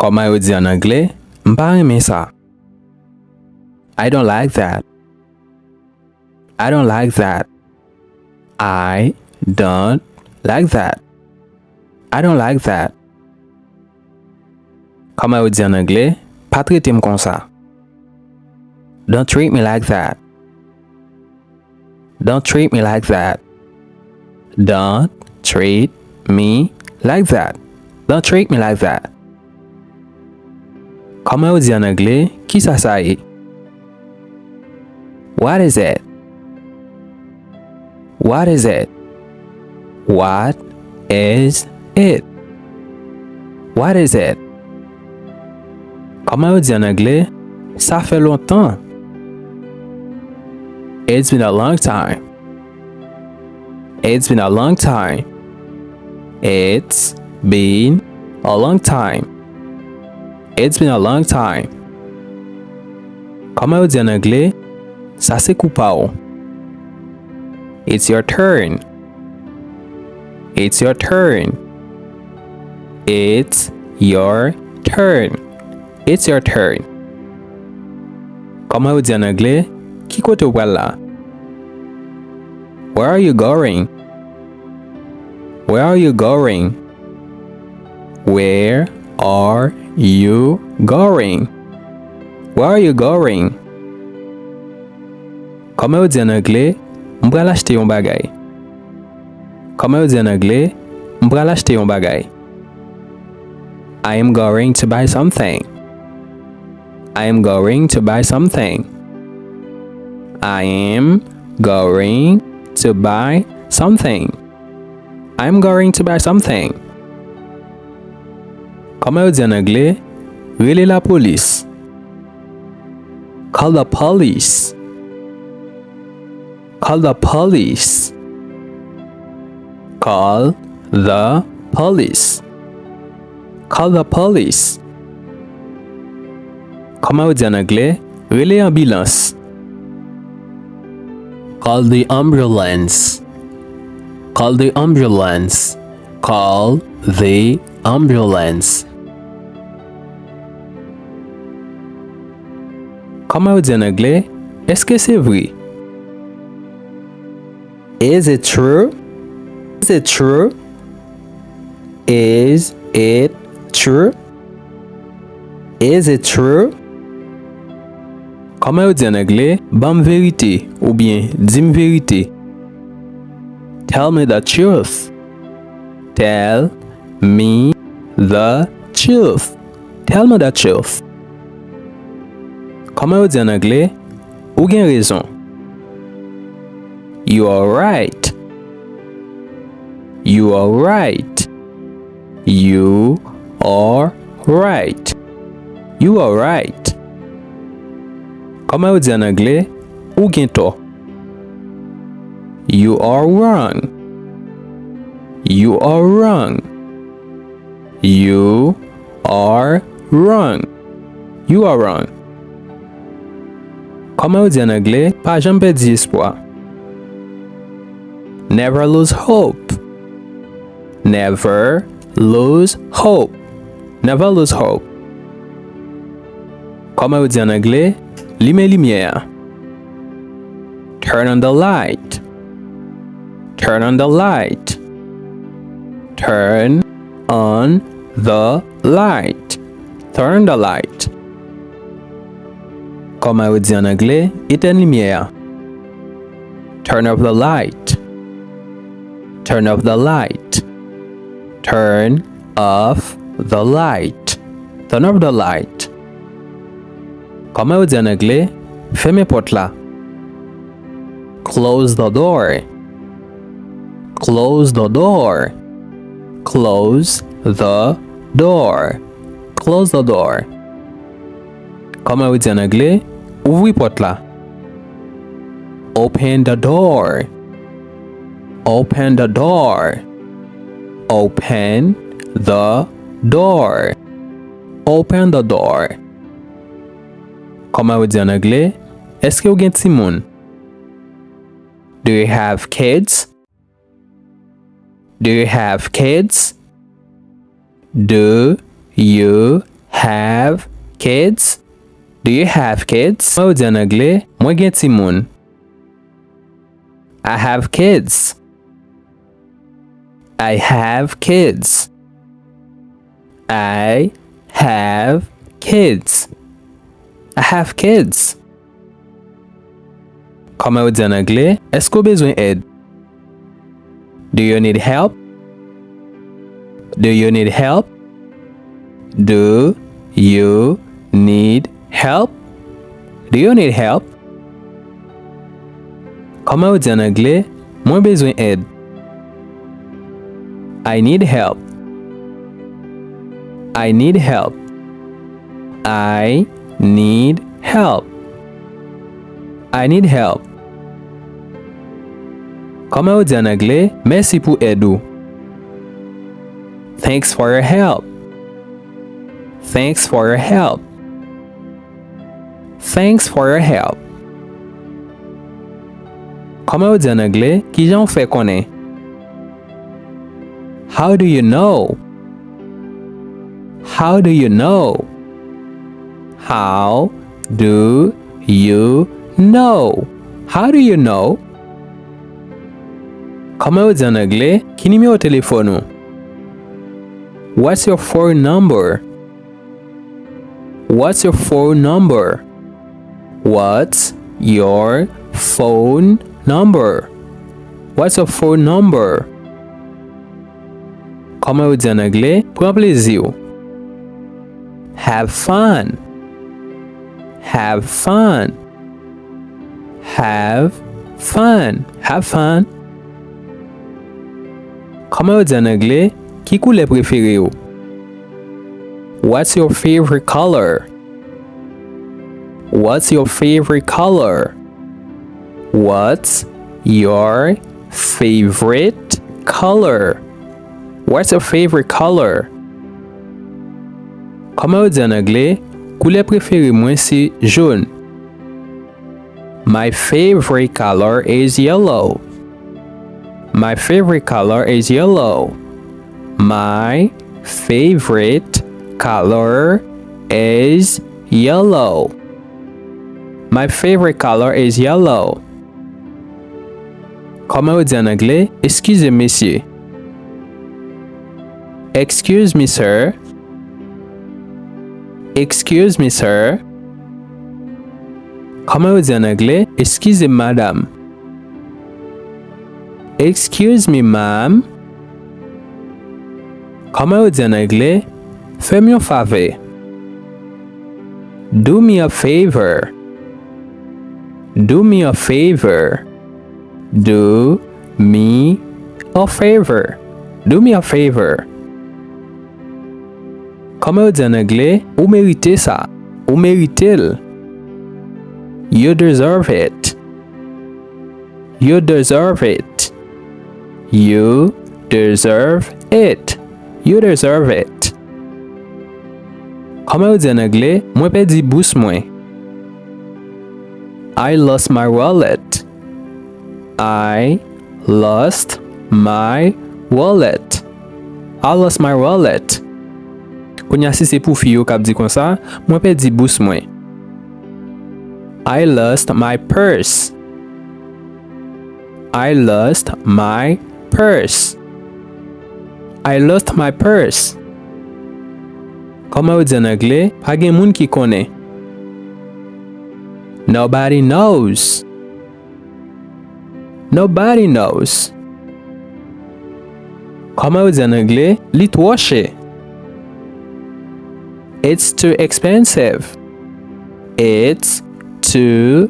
Comment vous dit en anglais? M'pa aimer ça. I don't like that. I don't like that. I don't like that. I don't like that. Comment vous dit en anglais? Pas traiter m comme ça. Don't treat me like that. Don't treat me like that. Don't treat me like that. Don't treat me like that. Comment vous dit en anglais? Qui ça est? What is it? What is it? What is it? What is it? Comment vous dit en anglais? Ça fait longtemps. It's been a long time. It's been a long time. It's been a long time. It's been a long time. Comment vous dit en anglais? Ça c'est coupao. It's your turn. It's your turn. It's your turn. It's your turn. Comment vous dit en anglais? Qui côté ou là? Where are you going? Where are you going? Where are you going? Where are you going? Comment vous dit en anglais? M'bral acheter un bagay. Comment vous dit en anglais? M'bral acheter un bagay. I am going to buy something. I am going to buy something. I am going to buy something. I am going to buy something. Comment vous dit en anglais? Relez la police. Call the police. Call the police. Call the police. Call the police. Comment vous dit en anglais? Relez ambulance. Call the ambulance. Call the ambulance. Call the ambulance. Comment vous dit en anglais? Est-ce que c'est vrai? Is it true? Is it true? Is it true? Is it true? Comment vous dit en anglais? Bam vérité ou bien dim vérité. Tell me the truth. Tell me the truth. Tell me the truth. Comment vous dit en anglais? Ou gen raison. You are right. You are right. You are right. You are right. Comment vous dit en anglais? Ou gen tort. You are wrong. You are wrong. You are wrong. You are wrong. Comment vous dit en anglais? Pas jamais perdre espoir. Never lose hope. Never lose hope. Never lose hope. Comment vous dit en anglais? Lumière lumière. Turn on the light. Turn on the light. Turn on the light. Turn the light. Comment vous dit en anglais? Éteindre lumière. Turn off the light. Turn off the light. Turn off the light. Turn off the light. Comment vous dit en anglais? Fermez porte là. Close the door. Close the door. Close the door. Close the door. Comment vous dit en anglais? Ouvrez porte là. Open the door. Open the door. Open the door. Open the door. Comment vous dit en anglais? Est-ce que vous avez ti moun? Do you have kids? Do you have kids? Do you have kids? Do you have kids? Comment ou di en anglais, mwen gen ti moun. I have kids. I have kids. I have kids. I have kids. Comment ou di en anglais, est-ce ou bezwen aide? Do you need help? Do you need help? Do you need help? Do you need help? Comment ou di en anglais, mwen bezwen aide? I need help. I need help. I need help. I need help. Comment ou di en anglais, merci pour aide ou? Thanks for your help. Thanks for your help. Thanks for your help. Comment ou di en anglais, ki jan ou fè konen? How do you know? How do you know? How do you know? How do you know? Comment ou di en anglais, ki numéro téléphone ou? What's your phone number? What's your phone number? What's your phone number? What's your phone number? Comment ou di en anglais, pren plaisir ou? Have fun. Have fun. Have fun. Have fun. Comment ou di en anglais, ki couleur préféré ou? What's your favorite color? What's your favorite color? What's your favorite color? What's your favorite color? Comment ou di en anglais, couleur préférée mwen c'est jaune. My favorite color is yellow. My favorite color is yellow. My favorite color is yellow. My favorite color is yellow. Comment ou di en anglais, excusez monsieur. Excuse me, sir. Excuse me, sir. Comment ou di en anglais, excusez madame. Excuse me, ma'am. Comment ou di en anglais, fais-moi un faveur. Do me a favor. Do me a favor. Do me a favor. Do me a favor. Comment ou di en anglais, ou mérite ça. Ou mérite-l. You deserve it. You deserve it. You deserve it. You deserve it. Comment ou di en anglais, mwen perdi bous mwen. I lost my wallet. I lost my wallet. I lost my wallet. Kounya si se pou fiyo kap di kon sa, mwen perdi bous mwen. I lost my purse. I lost my purse. I lost my purse. Comment ou di en anglais, pa gen moun ki konen. Nobody knows. Nobody knows. Comment ou di en anglais, li trop cher. It's too expensive. It's too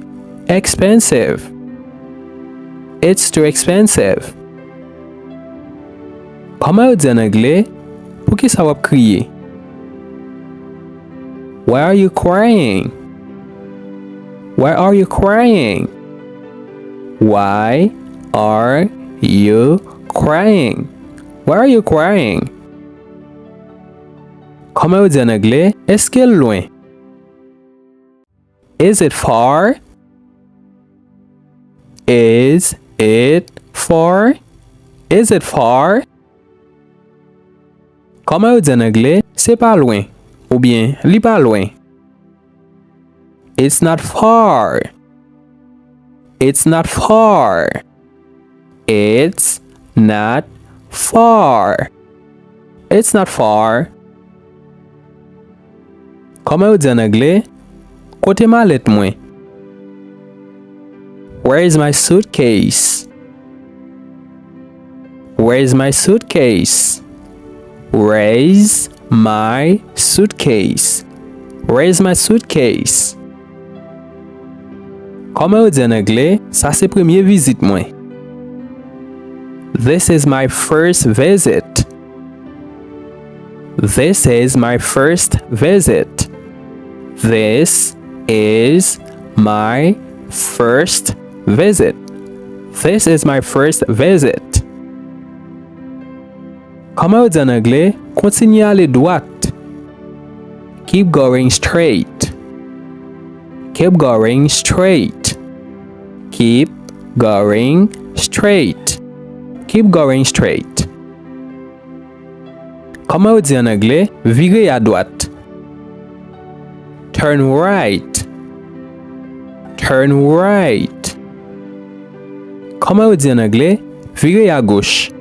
expensive. It's too expensive. Comment ou di en anglais, pou ki sa wap kriye? Why are you crying? Why are you crying? Why are you crying? Why are you crying? Comment ou di en anglais, est-ce qu'elle loin? Is it far? Is it far? Is it far? Comment ou di en anglais, c'est pas loin. Ou bien, li pa loin. It's not far. It's not far. It's not far. It's not far. Comment ou di en anglais? Kote malet mwen. Where is my suitcase? Where is my suitcase? Where is my suitcase? Where is my suitcase? Comment ou di en anglais? Ça c'est premier visite mwen. This is my first visit. This is my first visit. This is my first visit. This is my first visit. Comment on dit en anglais? Continue à aller droite. Keep going straight. Keep going straight. Keep going straight. Keep going straight. Comment on dit en anglais? Virer à droite. Turn right. Turn right. Comment on dit en anglais? Virer à gauche.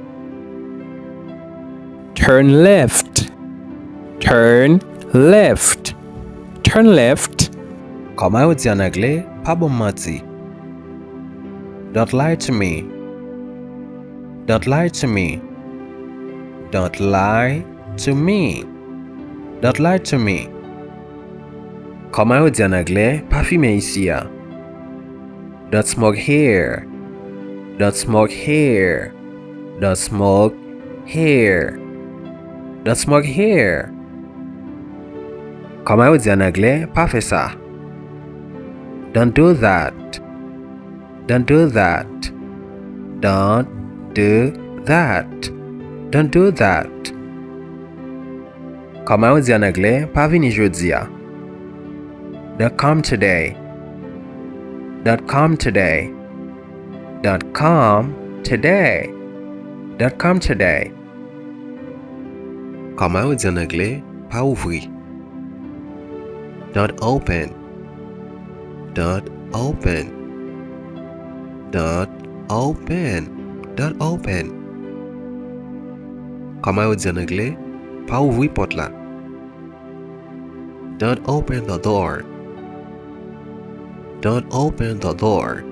Turn left. Turn left. Turn left. Comment on dit en anglais? Pas bon menti. Don't lie to me. Don't lie to me. Don't lie to me. Don't lie to me. Comment on dit en anglais? Pas fumer ici. Don't smoke here. Don't smoke here. Don't smoke here. Don't smoke here. Comment on dit en anglais? Pas faire ça. Don't do that. Don't do that. Don't do that. Don't do that. Comment on dit en anglais? Pas venir jeudi. Don't come today. Don't come today. Don't come today. Don't come today. Comment on dit en anglais? Pas ouvrir. Don't open. Don't open. Don't open. Don't open. Comment on dit en anglais? Pas ouvrir porte là. Don't open the door. Don't open the door.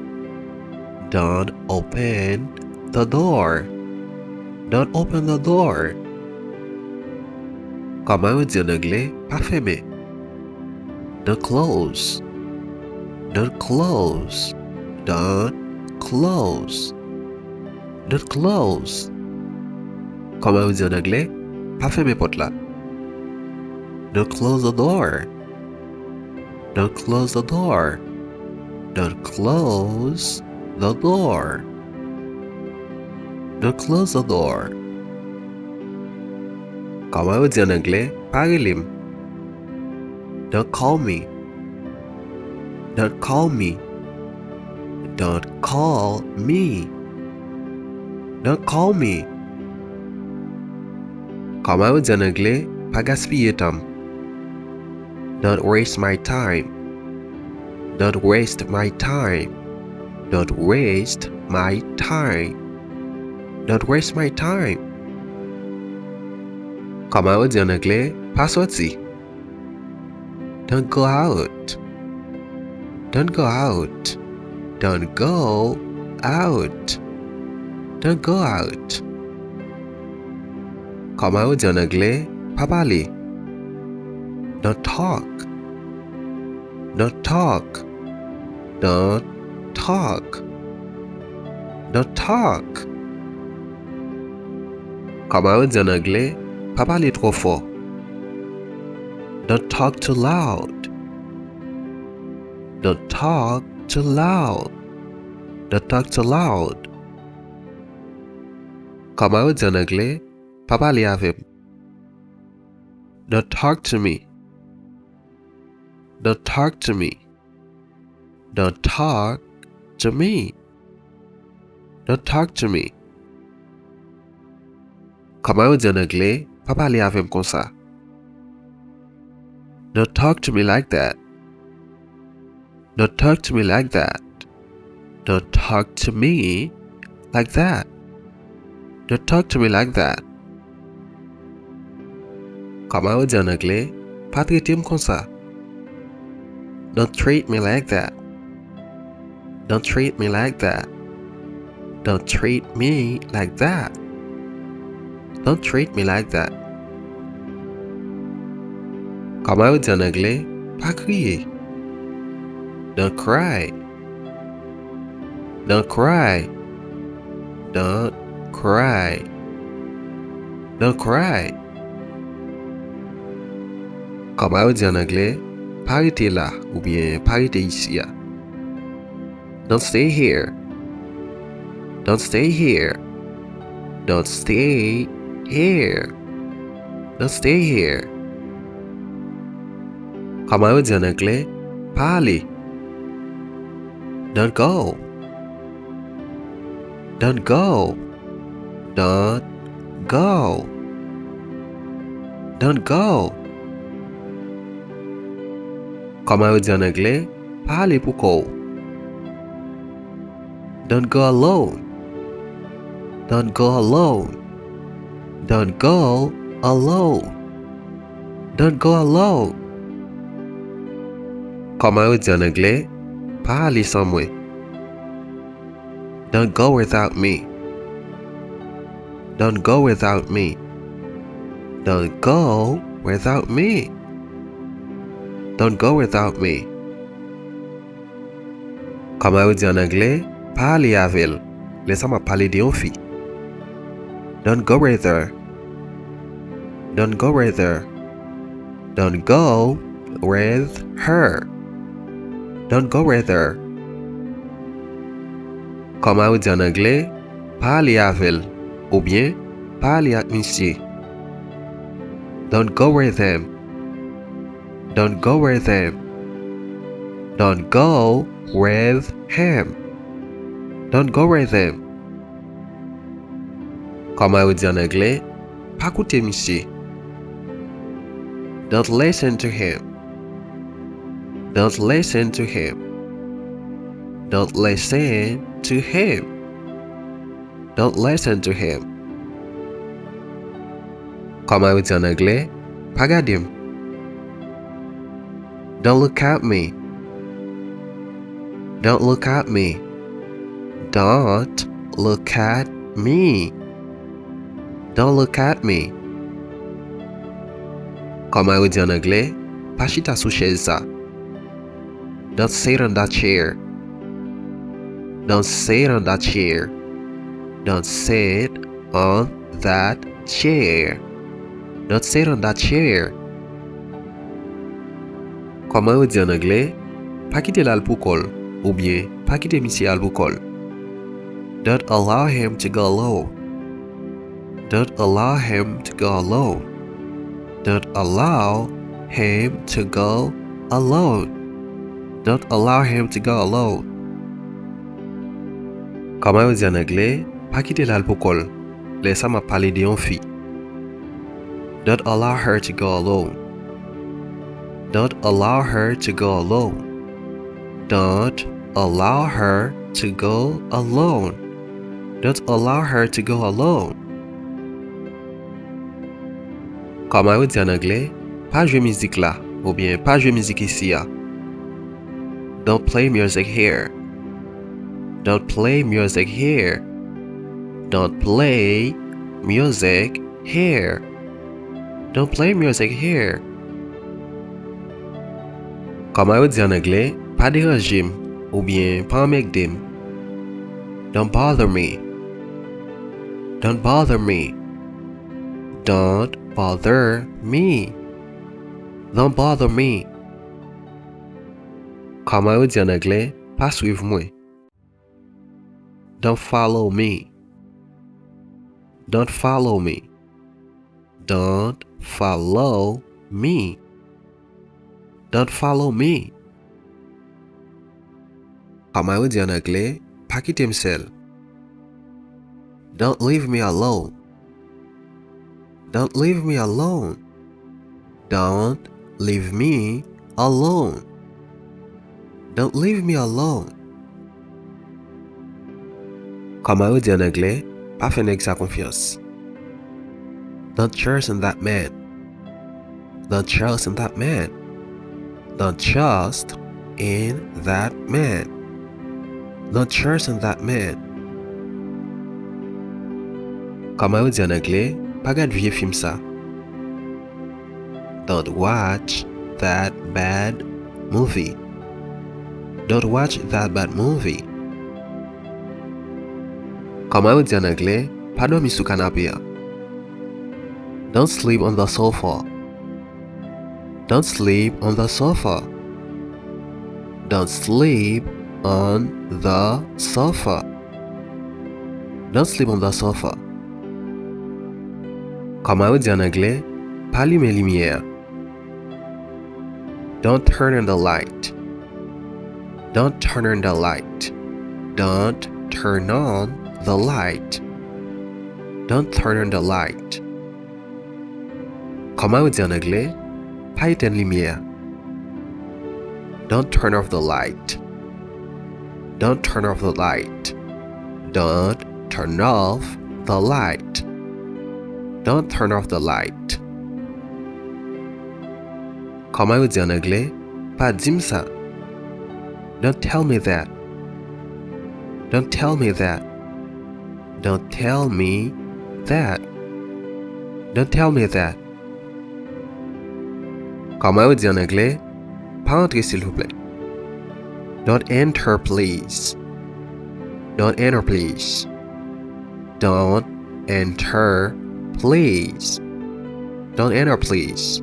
Don't open the door. Don't open the door. Comment on dit en anglais? Pas fermer. Don't close. Don't close. Don't close. Don't close. Comment on dit en anglais? Pas fermer porte là. Don't close the door. Don't close the door. Don't close the door. Don't close the door. Comment on dit en anglais? Parlez. Don't call me. Don't call me. Don't call me. Don't call me. Comment on dit en anglais? Pas gaspiller temps. Don't waste my time. Don't waste my time. Don't waste my time. Don't waste my time. Comment on dit en anglais? Pas sorti. Don't go out. Don't go out. Don't go out. Don't go out. Comment on dit en anglais? Pas parler. Don't talk. Don't talk. Don't talk. Don't talk. Comment on dit en anglais? Pas parler trop fort. Don't talk too loud. Don't talk too loud. Don't talk too loud. Comment on dit en anglais? Pas parler avec. Don't talk to me. Don't talk to me. Don't talk to me. Don't talk to me. Comment on dit en anglais? Pas parler avec comme ça. Don't talk to me like that. Don't talk to me like that. Don't talk to me like that. Don't talk to me like that. Comment on dit en anglais, pas traiter comme ça. Don't treat me like that. Don't treat me like that. Don't treat me like that. Don't treat me like that. Comment on dit en anglais, pas crier. Don't cry. Don't cry. Don't cry. Don't cry. Comment on dit en anglais, pas arrêter là ou bien pas arrêter ici. Don't stay here. Don't stay here. Don't stay here. Don't stay here. Comment on dit en anglais, pas aller. Don't go. Don't go. Don't go. Don't go. Comment on dit en anglais, pas aller pour quoi. Don't go alone. Don't go alone. Don't go alone. Don't go alone. Comment on dit en anglais, pas aller sans moi. Don't go without me. Don't go without me. Don't go without me. Don't go without me. Comment on dit en anglais, pas aller avec elle. Laisse-moi parler de une fille. Don't go with her. Don't go with her. Don't go with her. Don't go with her. Comment on dit en anglais, pas aller avec elle. Ou bien, pas aller avec monsieur. Don't go with him. Don't go with him. Don't go with him. Don't go with him. Comment on dit en anglais, pas écouter monsieur. Don't listen to him. Don't listen to him. Don't listen to him. Don't listen to him. Comment on dit en anglais, pas regarder. Don't look at me. Don't look at me. Don't look at me. Don't look at me. Comment on dit en anglais, pas chita sous chaise ça. Don't sit on that chair. Don't sit on that chair. Don't sit on that chair. Don't sit on that chair. Comment on dit en anglais, pas quitter l'alcool ou bien pas quitter monsieur l'alcool. Don't allow him to go alone. Don't allow him to go alone. Don't allow him to go alone. Don't allow him to go alone. Comment on dit en anglais, pas quitter l'alcool. Laisse-moi parler de une fille. Don't allow her to go alone. Don't allow her to go alone. Don't allow her to go alone. Don't allow her to go alone. Comment on dit en anglais, pas jouer musique là, ou bien pas jouer musique ici. Don't play music here. Don't play music here. Don't play music here. Don't play music here. Comment on dit en anglais, pas déranger ou bien pas m'aider. Don't bother me. Don't bother me. Don't bother me. Don't bother me. Comment on dit en anglais, pas suivre moi. Don't follow me. Don't follow me. Don't follow me. Don't follow me. Comment on dit en anglais, pas quitter seul. Don't leave me alone. Don't leave me alone. Don't leave me alone. Don't leave me alone. Comment on dit en anglais, pas faire nèg sa confiance. Don't trust in that man. Don't trust in that man. Don't trust in that man. Don't trust in that man. Comment on dit en anglais, pas regarde vieux film ça. Don't watch that bad movie. Don't watch that bad movie. Comment on dit en anglais, pas dormir sous canapé. Don't sleep on the sofa. Don't sleep on the sofa. Don't sleep on the sofa. Don't sleep on the sofa. Comment on dit en anglais, pas allumer lumière. Don't turn on the light. Don't turn on the light. Don't turn on the light. Don't turn on the light. Comment on dit en anglais, pas éteindre lumière. Don't turn off the light. Don't turn off the light. Don't turn off the light. Don't turn off the light. Comment on dit en anglais, pas dis-moi ça. Don't tell me that. Don't tell me that. Don't tell me that. Don't tell me that. Comment on dit en anglais, pas entrer s'il vous plaît. Don't enter please. Don't enter please. Don't enter please. Don't enter please.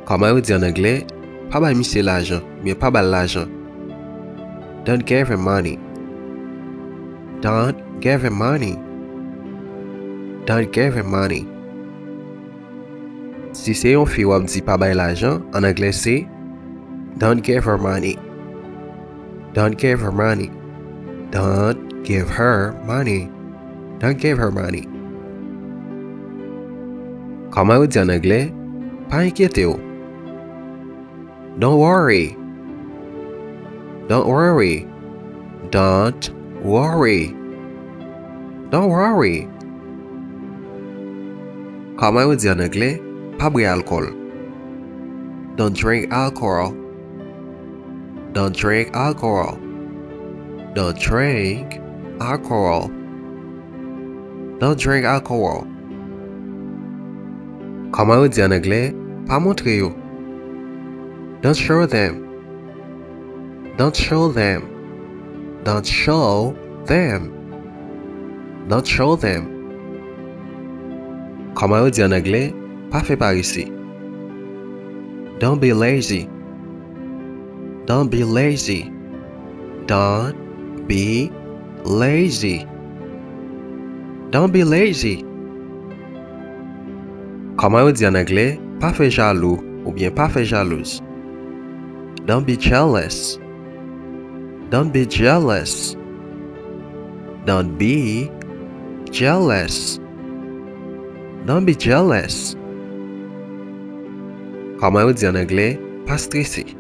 Comment on dit en anglais, pas bailler monsieur l'argent, mais pas bailler l'argent. Don't give him money. Don't give him money. Don't give him money. Si c'est yon fille ou dit pas bailler l'argent, en anglais c'est don't give her money. Don't give her money. Don't give her money. Don't give her money. Comment on dit en anglais, pas inquiétez-vous. Don't worry. Don't worry. Don't worry. Don't worry. Comment on dit en anglais, pas boire alcool. Don't drink alcohol. Don't drink alcohol. Don't drink alcohol. Don't drink alcohol. Comment on dit en anglais, pas montrer yo. Don't show them. Don't show them. Don't show them. Don't show them. Comment on dit en anglais, pas fait par ici. Don't be lazy. Don't be lazy. Don't be lazy. Don't be lazy. Comment on dit en anglais, pas fait jaloux ou bien pas fait jalouse. Don't be jealous. Don't be jealous. Don't be jealous. Don't be jealous. Comment on dit en anglais, pas stressé.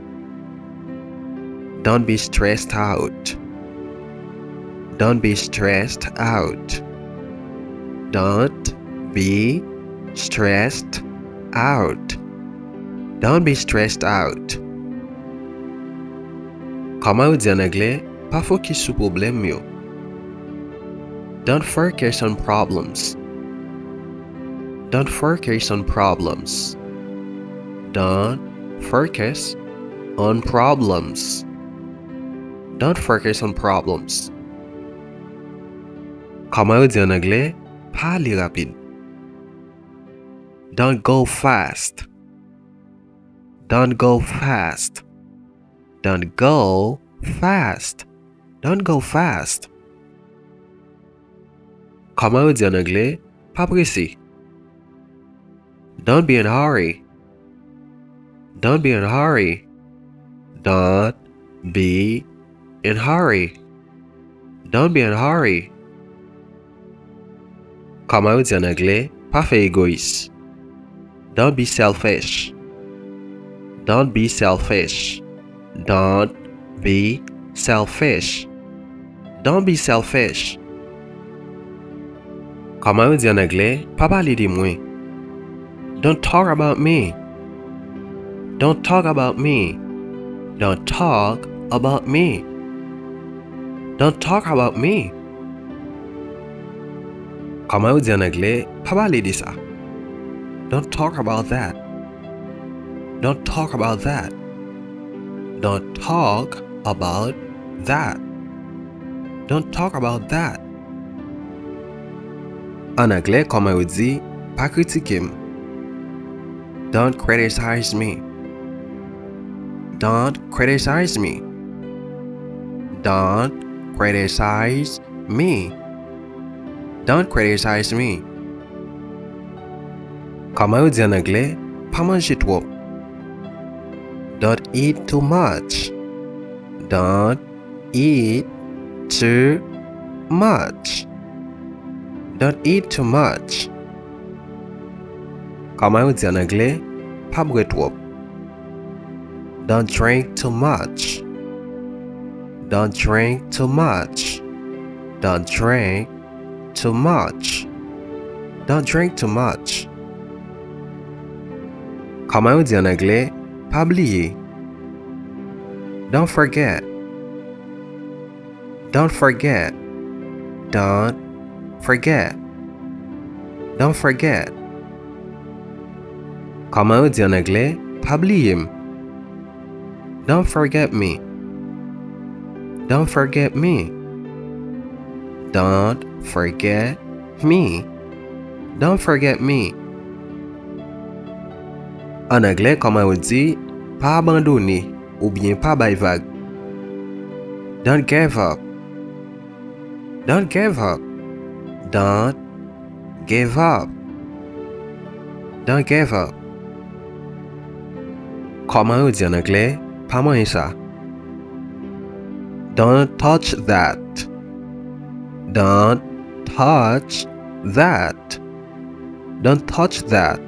Don't be stressed out. Don't be stressed out. Don't be stressed out. Don't be stressed out. Comment on dit en anglais, pas focus sur problème yo. Don't focus on problems. Don't focus on problems. Don't focus on problems. Don't focus on problems. Comment on dit en anglais, pas aller rapide. Don't go fast. Don't go fast. Don't go fast. Don't go fast. Comment on dit en anglais, pas pressé. Don't be in a hurry. Don't be in a hurry. Don't be in a hurry. Don't be in a hurry. Comment on dit en anglais, pas fait égoïste. Don't be selfish. Don't be selfish. Don't be selfish. Don't be selfish. Comment on dit en anglais? Pas parler de moi. Don't talk about me. Don't talk about me. Don't talk about me. Don't talk about me. Comment on dit en anglais? Pas parler de ça. Don't talk about that. Don't talk about that. Don't talk about that. Don't talk about that. En anglais, comment on dit? Pas critiquer. Don't criticize me. Don't criticize me. Don't criticize me. Don't criticize me. Comment on dit en anglais? Pas manger trop. Don't eat too much. Don't eat too much. Don't eat too much. Comment on dit en anglais? Pas boire trop. Don't drink too much. Don't drink too much. Don't drink too much. Don't drink too much. Comment on dit en anglais? Pas oublier. Don't forget. Don't forget. Don't forget. Don't forget. Comment on dit en anglais? Pas oublier. Don't forget me. Don't forget me. Don't forget me. Don't forget me. En anglais, comment on dit? Pas abandonner ou bien pas bailler vague. Don't give up. Don't give up. Don't give up. Don't give up. Comment on dit en anglais? Pas manger ça. Don't touch that. Don't touch that. Don't touch that.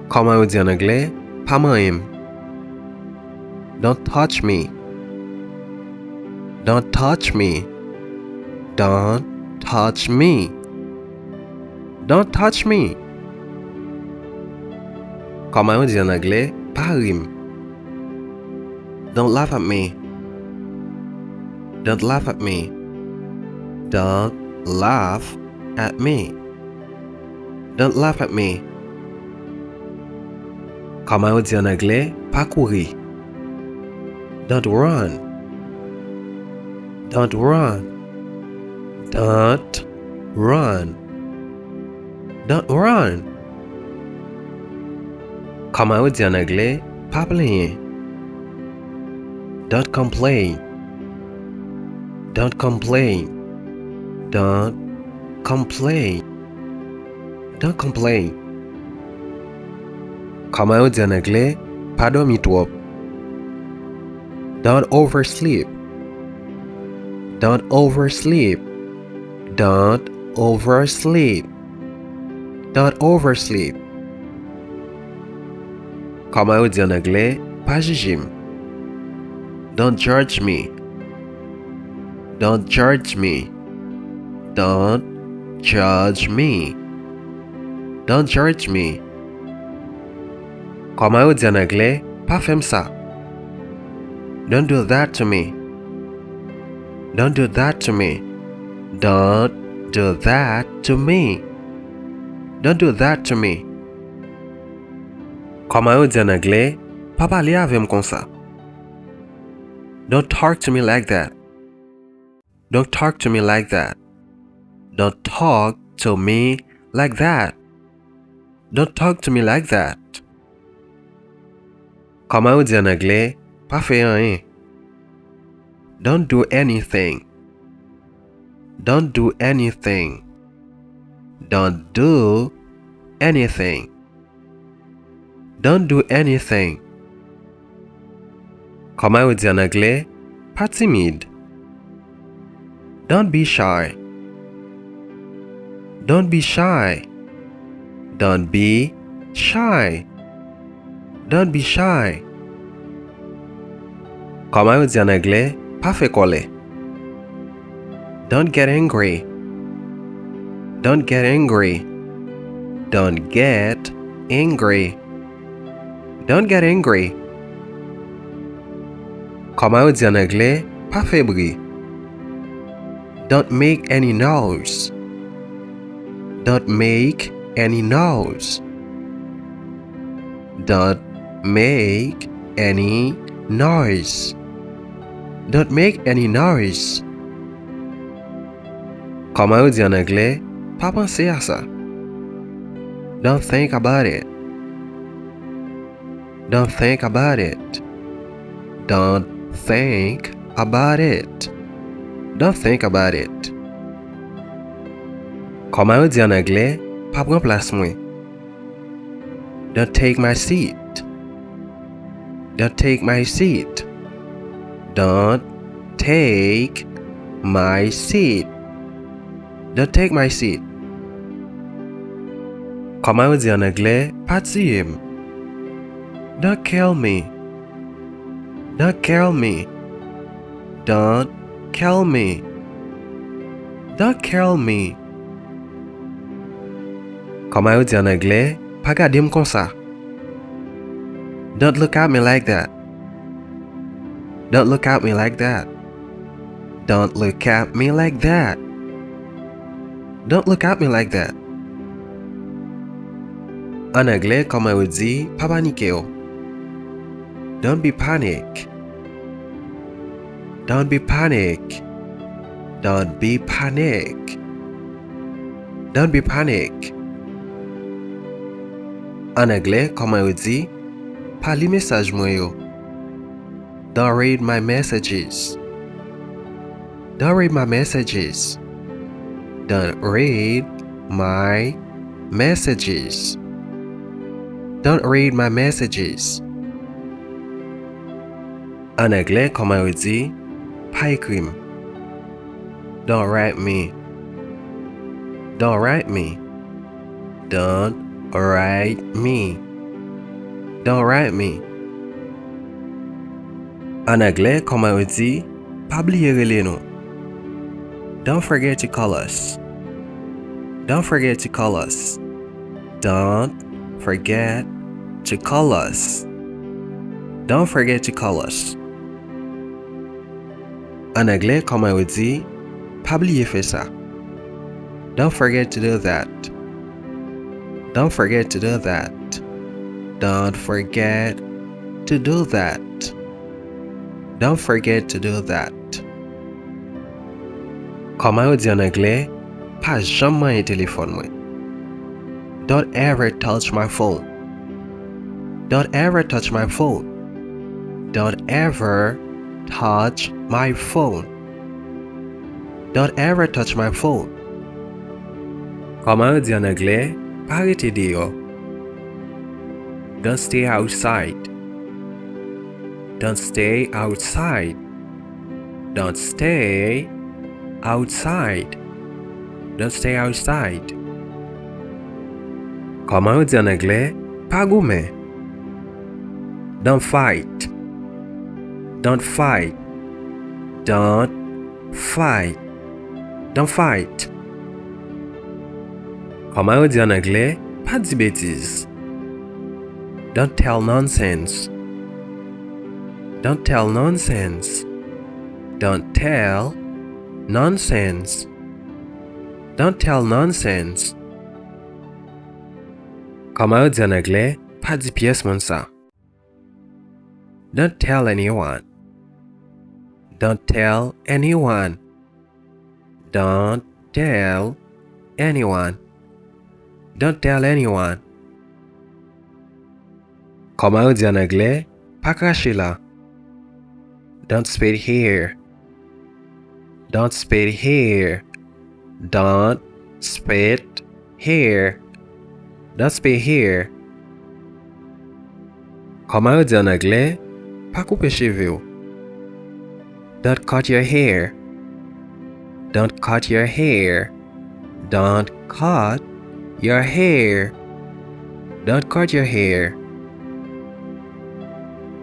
Comment on dit en anglais? Pas manger. Don't touch me. Don't touch me. Don't touch me. Don't touch me. Comment on dit en anglais? Pas rire. Don't laugh at me. Don't laugh at me. Don't laugh at me. Don't laugh at me. Comment on dit en anglais? Pas courir. Don't run. Don't run. Don't run. Don't run. Comment on dit en anglais? Pas plaindre. Don't complain. Don't complain. Don't complain. Don't complain. Comment on dit en anglais? Pas dormir trop. Don't oversleep. Don't oversleep. Don't oversleep. Don't oversleep. Comment on dit en anglais? Pas juger. Don't judge me. Don't judge me. Don't judge me. Don't judge me. Comment on dit en anglais? Pas faire ça. Don't do that to me. Don't do that to me. Don't do that to me. Don't do that to me. Comment on dit en anglais? Pas parler avec moi comme ça. Don't talk to me like that. Don't talk to me like that. Don't talk to me like that. Don't talk to me like that. Comment on dit en anglais? Pas faire rien. Don't do anything. Don't do anything. Don't do anything. Don't do anything. Comment on dit en anglais? Pas timide. Don't be shy. Don't be shy. Don't be shy. Don't be shy. Comment on dit en anglais, pas fait coller. Don't get angry. Don't get angry. Don't get angry. Don't get angry. Comment on dit en anglais, pas fait bruit. Don't make any noise. Don't make any noise. Don't make any noise. Don't make any noise. Comment on dit en anglais, pas penser à ça. Don't think about it. Don't think about it. Don't think about it. Don't think about it. Comment on dit en anglais, pas prendre place moi. Don't take my seat. Don't take my seat. Don't take my seat. Don't take my seat. Comment on dit en anglais, pas tuer. Don't kill me. Don't kill me. Don't kill me. Don't kill me. Comment on dit en anglais, pas garder comme ça. Don't look at me like that. Don't look at me like that. Don't look at me like that. Don't look at me like that. En anglais, comment on dit, pas paniquer. Don't be panic. Don't be panic. Don't be panic. Don't be panic. En anglais, comment on dit, pas li message moi yo. Don't read my messages. Don't read my messages. Don't read my messages. Don't read my messages. En anglais, comment on dit, pas écrire. Don't write me. Don't write me. Don't write me. Don't write me. En anglais, comment on dit, pas oublier les noms. Don't forget to call us. Don't forget to call us. Don't forget to call us. Don't forget to call us. En anglais, comment on dit, pas oublier faire ça. Don't forget to do that. Don't forget to do that. Don't forget to do that. Don't forget to do that. Comment on dit en anglais, pas jamais un téléphone moi. Don't ever touch my phone. Don't ever touch my phone. Don't ever touch my phone. Don't ever touch my phone. Comment on dit en anglais, pas arrêter dehors. Don't stay outside. Don't stay outside. Don't stay outside. Don't stay outside. Comment on dit en anglais, pas gourmet. Don't fight. Don't fight. Don't fight. Don't fight. Comment on dit en anglais, pas de bêtises. Don't tell nonsense. Don't tell nonsense. Don't tell nonsense. Don't tell nonsense. Comment on dit en anglais, pas de pièce mon ça. Don't tell anyone. Don't tell anyone. Don't tell anyone. Don't tell anyone. Comment on dit en anglais, pas cracher là. Don't spit here. Don't spit here. Don't spit here. Don't spit here. Comment on dit en anglais, pas couper cheveux. Don't cut your hair. Don't cut your hair. Don't cut your hair. Don't cut your hair.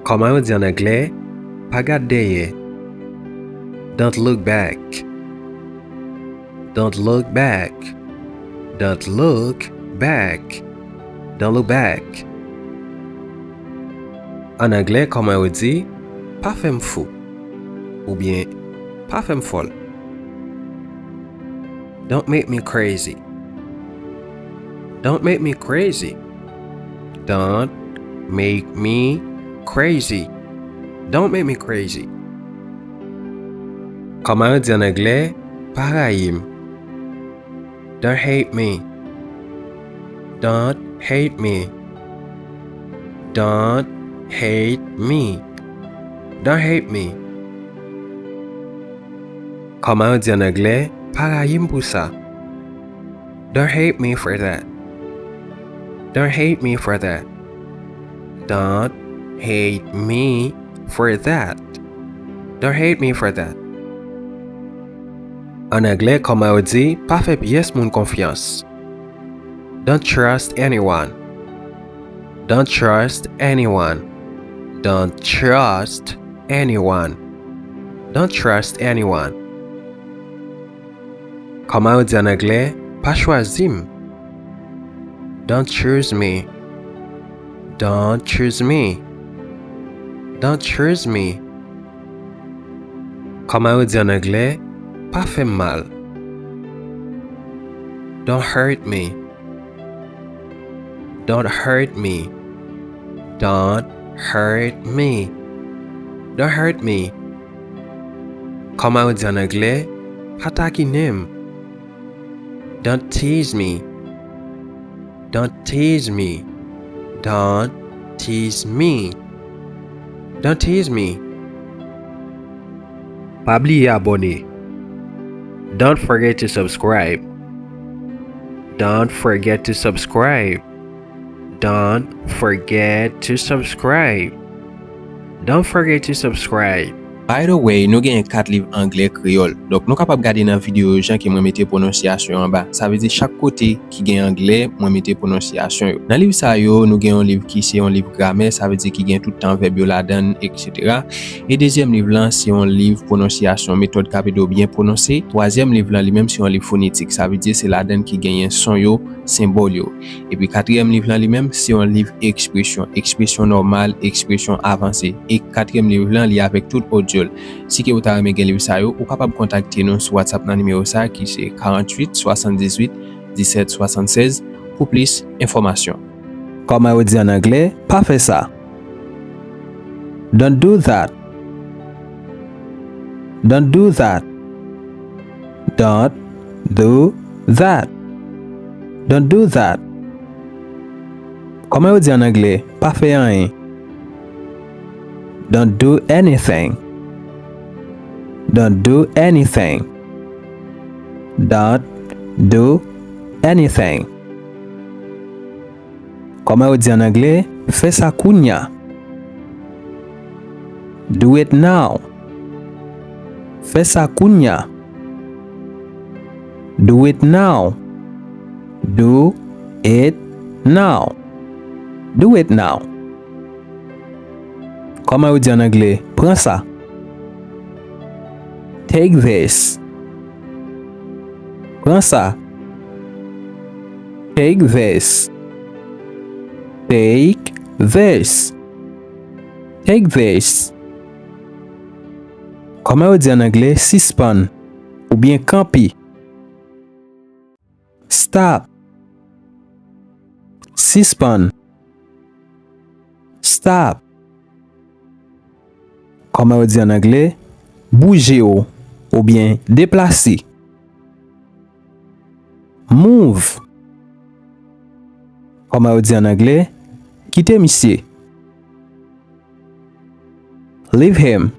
Comment on dit en anglais? Pas garder. Don't look back. Don't look back. Don't look back. Don't look back. En anglais, comment on dit? Pas femme fou. Ou bien, pas femme folle. Don't make me crazy. Don't make me crazy. Don't make me crazy. Don't make me crazy. Comment on dit en anglais? Paraïm. Don't hate me. Don't hate me. Don't hate me. Don't hate me. Comment on dit en anglais? Paraïm pour ça. Don't hate me for that. Don't hate me for that. Don't hate me for that. Don't hate me for that. En anglais, comment on dit, pas fait pièce mon confiance. Don't trust anyone. Don't trust anyone. Don't trust anyone. Don't trust anyone. Comment on dit en anglais, pas choisim. Don't choose me. Don't choose me. Don't choose me. Comment on dit en anglais, pas fait mal. Don't hurt me. Don't hurt me. Don't hurt me. Don't hurt me. Comment on dit en anglais, pas taquinem. Don't tease me. Don't tease me. Don't tease me. Don't tease me. Pas oublier abonner. Don't forget to subscribe. Don't forget to subscribe. Don't forget to subscribe. Don't forget to subscribe. By the way, nou gen 4 livres anglais créole. Donc nou kapab gade nan vidéo jan ki mwen mette prononciation en bas. Ça veut dire chaque côté qui gen anglais, mwen mette prononciation yo. Nan livre sa yo, nou gen un livre qui c'est un livre grammaire, ça veut dire qui gen tout temps verbe yo la dan, etc. Et deuxième livre là, c'est un livre prononciation, méthode capito bien prononcer. Troisième livre là, lui-même c'est un livre phonétique, ça veut dire c'est la dan qui gen son yo, symbole yo. Et puis quatrième livre là lui-même, c'est un livre expression, expression normale, expression avancée. Et quatrième livre là, li avec tout audio. Si que vous avez aimé le livre ça yo, ou capable contacter nous sur WhatsApp dans numéro ça qui c'est 48 78 17 76 pour plus d'informations. Comme on dit en anglais, pas fait ça. Don't do that. Don't do that. Don't do that. Don't do that. Comme on dit en anglais, pas fait rien. Don't do anything. Don't do anything. Don't do anything. Comment on dit en anglais? Fais ça kounya. Do it now. Fais ça kounya. Do it now. Do it now. Do it now. Comment on dit en anglais? Prends ça. Take this. Prends ça. Take this. Take this. Take this. Comment on dit en anglais suspend ou bien campi? Stop. Suspend. Stop. Comment on dit en anglais bouger ou bien déplacer? Move. Comment on dit en anglais quitter monsieur? Leave him.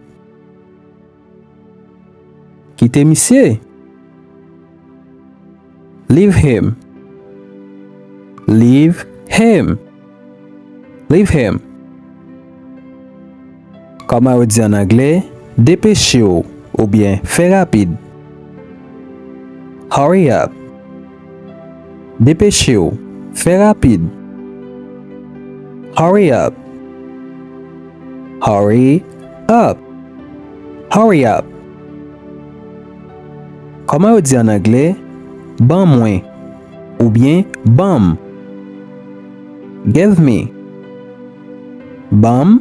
Quitter monsieur. Leave him. Leave him. Leave him. Comment on dit en anglais dépêchez-vous ou bien fais rapide? Hurry up. Dépêchez-vous, fais rapide. Hurry up. Hurry up. Hurry up. Comment on dit en anglais ban moi ou bien bam? Give me. Bam.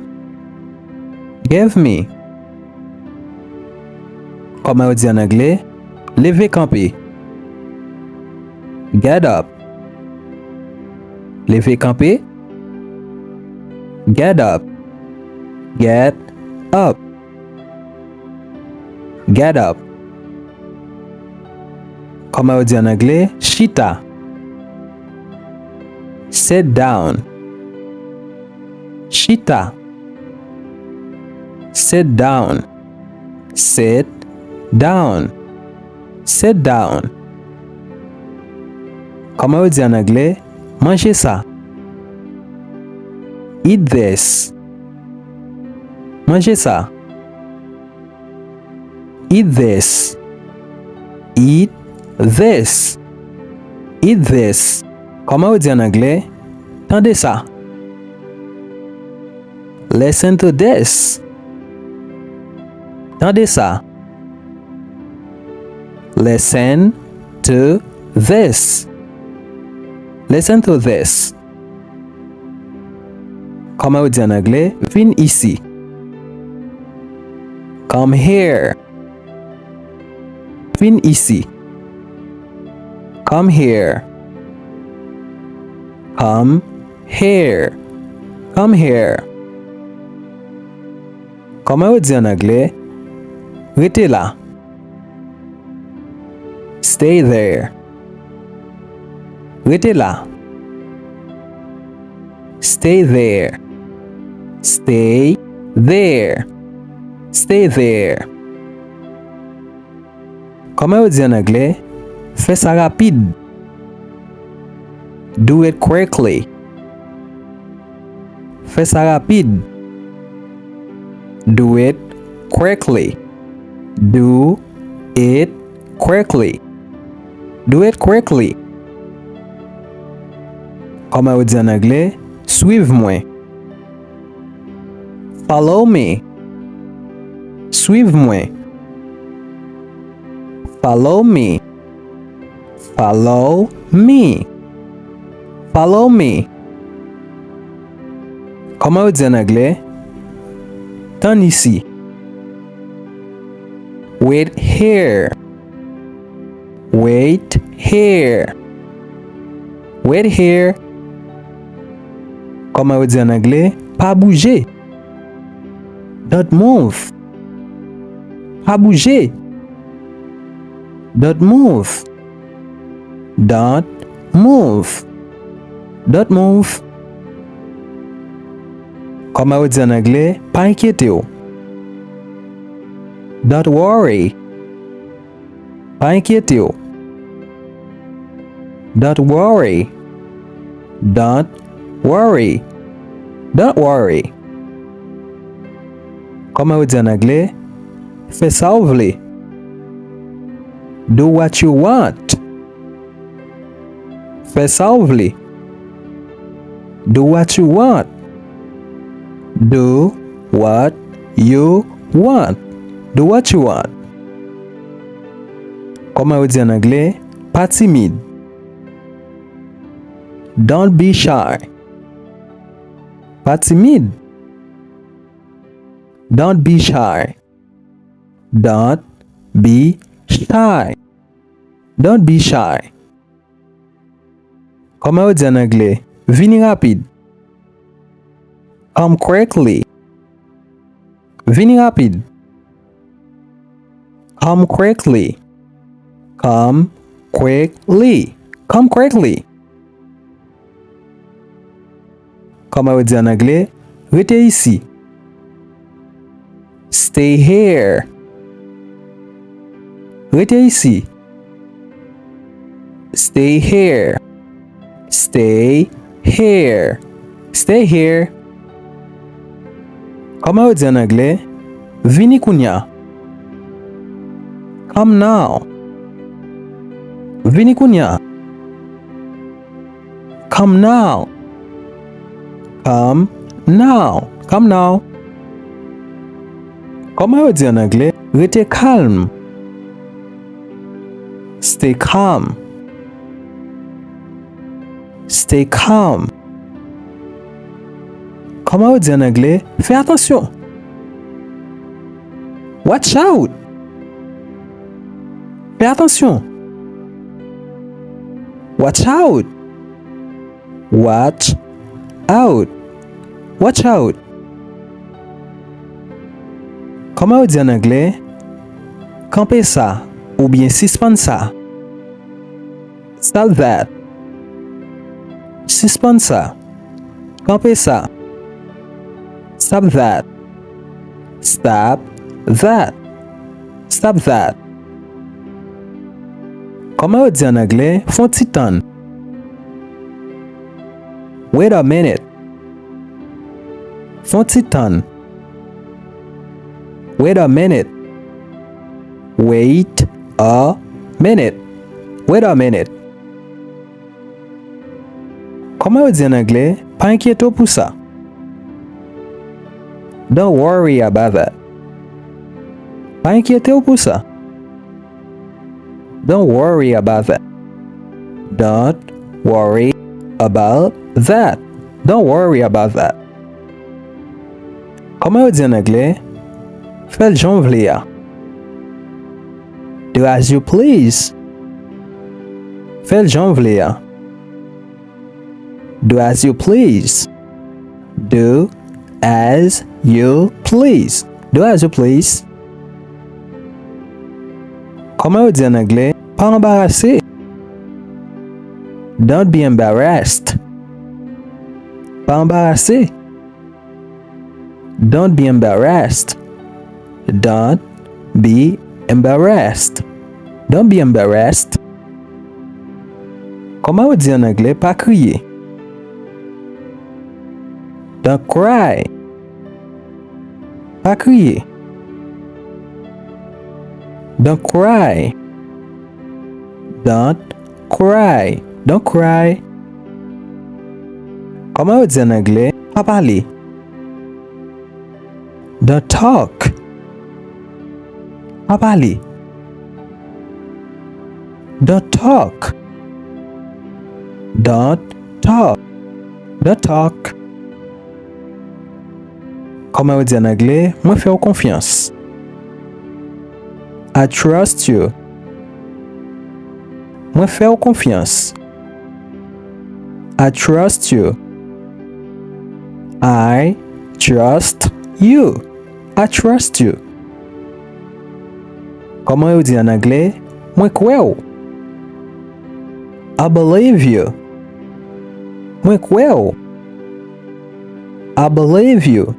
Give me. Comment on dit en anglais lever camper? Get up. Lever camper? Get up. Get up. Get up. Comment on dit en anglais chita? Sit down. Chita. Sit down. Sit down. Sit down. Comment on dit en anglais manger ça? Eat this. Manger ça. Eat this. Eat this. Eat this. Comment on dit en anglais tendez ça? Listen to this. Tendez ça. Listen to this. Listen to this. Comment on dit en anglais viens ici? Come here. Viens ici. Come here. Come here. Come here. Comment on dit en anglais restez là? Stay there. Restez là. Stay there. Stay there. Stay there. Comment on dit en anglais fais ça rapide? Do it quickly. Fais ça rapide. Do it quickly. Do it quickly. Do it quickly. Comment on dit en anglais suive-moi? Follow me. Suive-moi. Follow me. Follow me. Follow me. Comment on dit en anglais t'en ici? Wait here. Wait here. Wait here. Comment on dit en anglais pas bouger? Don't move. Pas bouger. Don't move. Don't move. Don't move. Comment on dit en anglais pas inquiété ou? Don't worry. Pas inquiété ou? Don't worry. Don't worry. Don't worry. Comment on dit en anglais fais ça ou vle? Do what you want. Fais ça ou vle? Do what you want. Do what you want. Do what you want. Comment on dit en anglais pas timide? Don't be shy. Pas timide. Don't be shy. Don't be shy. Don't be shy. Comment on dit en anglais vini rapide? Come quickly. Vini rapide. Come quickly. Come quickly. Come quickly. Comment on dit en anglais restez ici? Stay here. Restez ici. Stay here. Stay here. Stay here. Comment on dit en anglais vini kounya? Come now. Vini kounya. Come now. Come now. Come now. Comment on dit en anglais? Restez calme. Stay calm. Stay calm. Comment on dit en anglais? Fais attention. Watch out. Fais attention. Watch out. Watch out. Watch out. Comment on dit en anglais? Campez ça ou bien suspendre ça. Stop that. Suspendre ça. Campez ça. Stop that. Stop that. Stop that. Comment on dit en anglais? Font petit temps. Wait a minute. Font petit temps. Wait a minute. Wait a minute. Wait a minute. Comment on dit en anglais? Pas inquiétez pour ça. Don't worry about that. Pas inquiétez pour ça. Don't worry about that. Don't worry about that. Don't worry about that. Comment on dit en anglais? Fais le j'en v'lais ya. Do as you please. Fais le j'en v'lais ya. Do as you please. Do as you please. Do as you please. Comment on dit en anglais? Pas embarrassé. Don't be embarrassed. Pas embarrassé. Don't be embarrassed. Don't be embarrassed. Don't be embarrassed. Comment on dit en anglais? Pas crier. Don't cry. Pas crier. Don't cry. Don't cry. Don't cry. Comment on dit en anglais? Pas parler. Don't talk. Pas parler. Don't talk. Don't talk. Don't talk. Comment on dit en anglais? Moi fais confiance. I trust you. Moi fais confiance. I trust you. I trust you. I trust you. Comment on dit en anglais? Moi crois. I believe you. Moi crois. I believe you.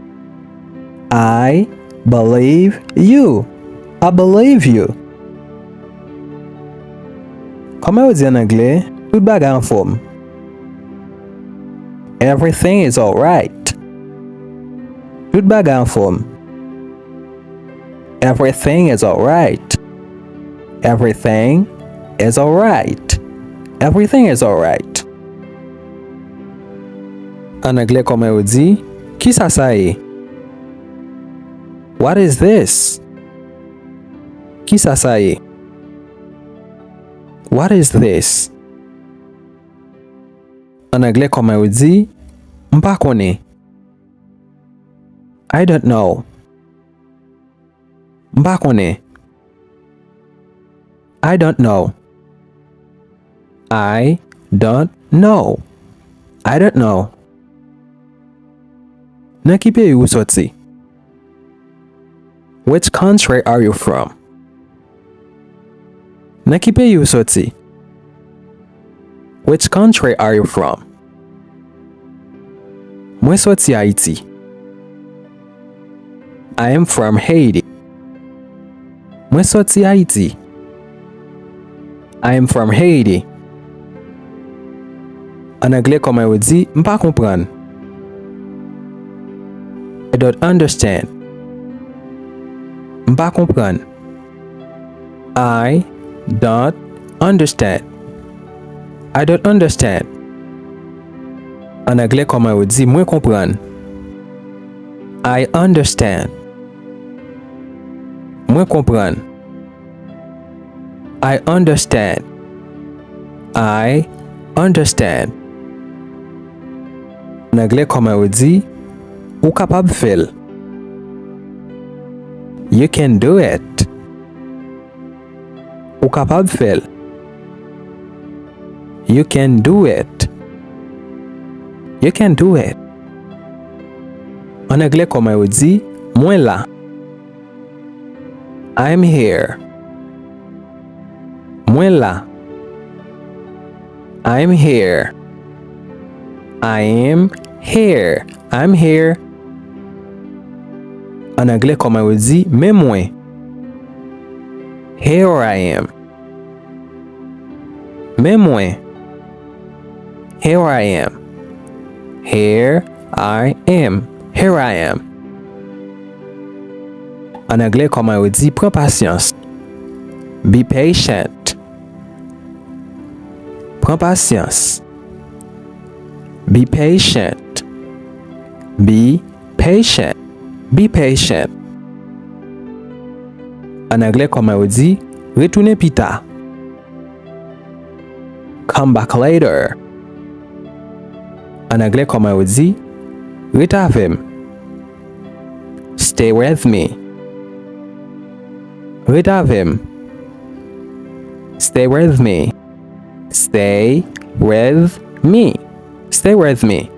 I believe you. I believe you. Comment on dit en anglais? Tout bagay en forme. Everything is alright. Tout bagay en forme. Everything is alright. Everything is alright. Everything is alright. En anglais, comment on dit? Qui ça est? What is this? Qui ça est? What is this? En anglais, comment on dit? M'pa connais. I don't know. M'pa connais. I don't know. I don't know. I don't know. Nan ki pays ou sorti? Which country are you from? Nan ki pays ou sorti? Which country are you from? Mwen sorti Haiti. I am from Haiti. Mwen sorti Haiti. I am from Haiti. En anglais, comment on dit? M'pa comprendre. I don't understand. M'pa comprendre. I don't understand. I don't understand. En anglais, comment on dit moi comprendre? I understand. Moi comprendre. I understand. I understand. En anglais, comment on dit ou capable faire? You can do it. Ou capable faire? You can do it. You can do it. En anglais, comment on dit moi là? I'm here. Moi là. I'm here. I am here. I'm here. En anglais, comment on dit mais moi? Here I am. Mais moi. Here I am. Here I am. Here I am. En anglais, comment on dit prends patience? Be patient. Prends patience. Be patient. Be patient. Be patient. En anglais, comment on dit retournez plus tard? Come back later. En anglais, comment on dit reste avec moi? Stay with me. Reste avec moi. Stay with me. Stay with me. Stay with me.